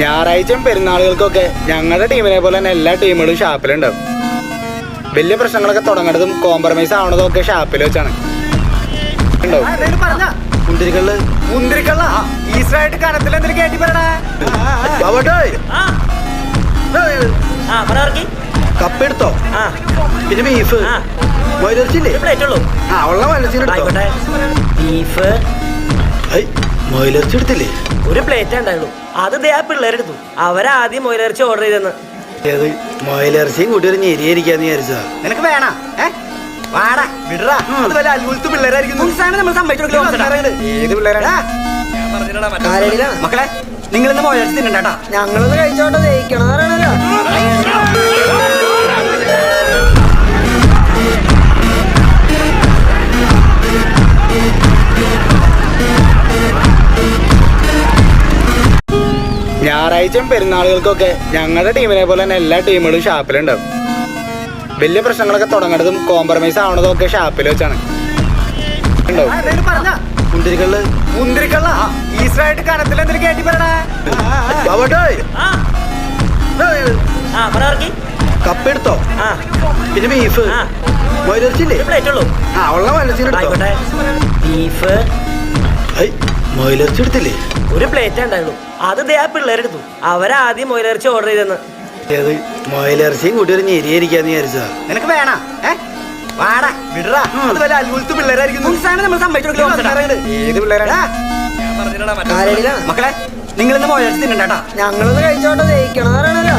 ഞായറാഴ്ചയും പെരുന്നാളുകൾക്കൊക്കെ ഞങ്ങളുടെ ടീമിനെ പോലെ തന്നെ എല്ലാ ടീമുകളും ഷാപ്പിലുണ്ടാവും. വലിയ പ്രശ്നങ്ങളൊക്കെ തുടങ്ങുന്നതും കോംപ്രമൈസ് ആവണതും ഒക്കെ ഷാപ്പിൽ വെച്ചാണ്. കപ്പെടുത്തോ പിന്നെ ബീഫ് മൊയിലിറച്ചി എടുത്തില്ലേ? ഒരു പ്ലേറ്റ് ഉണ്ടായുള്ളൂ. അത് ദേ ആ പിള്ളേരെടുത്തു. അവരാദ്യം മൊയിലിറച്ചി ഓർഡർ ചെയ്തെന്ന്. ഏത് മൊയിലിറച്ചിയും കൂട്ടി ഒരു ഞെരിയിരിക്കാന്ന് വിചാരിച്ചാ? നിനക്ക് വേണ വാടാ വിടറാ. അത് വല്ല അത്ഭുതത്ത് പിള്ളേരായിരിക്കും. നമ്മൾ ഏത് പിള്ളേരാ മക്കളെ? നിങ്ങൾ ഇന്ന് മൊയിലിറച്ചി തിന്നണ്ടാ. ഞങ്ങളൊന്ന് കഴിച്ചോട്ടെ, ജയിക്കണം പറയണല്ലോ. ഞായറാഴ്ചയും പെരുന്നാളുകൾക്കൊക്കെ ഞങ്ങളുടെ ടീമിനെ പോലെ തന്നെ എല്ലാ ടീമുകളും ഷാപ്പിലുണ്ടാവും. വലിയ പ്രശ്നങ്ങളൊക്കെ തുടങ്ങുന്നതും കോംപ്രമൈസ് ആവണതും ഒക്കെ ഷാപ്പിൽ വെച്ചാണ്. കപ്പെടുത്തോ പിന്നെ ബീഫ് മൊയിലിറച്ചില്ലേ? ബീഫ് മൊയിലിറച്ചി എടുത്തില്ലേ? ഒരു പ്ലേറ്റ് ഉണ്ടായുള്ളൂ. അത് ദേ ആ പിള്ളേരെടുത്തു. അവരാദ്യം മൊയിലിറച്ചി ഓർഡർ ചെയ്തെന്ന്. ഏത് മൊയിലിറച്ചിയും കൂട്ടി ഒരു ഞെരിയിരിക്കാന്ന് വിചാരിച്ചാ? നിനക്ക് വേണ വാടാ വിടറാ. അത് വല്ല അത്ഭുതത്ത് പിള്ളേരായിരിക്കും. നമ്മൾ ഏത് പിള്ളേരാ മക്കളെ? നിങ്ങൾ ഇന്ന് മൊയിലിറച്ചി തിന്നണ്ടാ. ഞങ്ങളൊന്ന് കഴിച്ചോട്ടെ, ജയിക്കണം പറയണല്ലോ.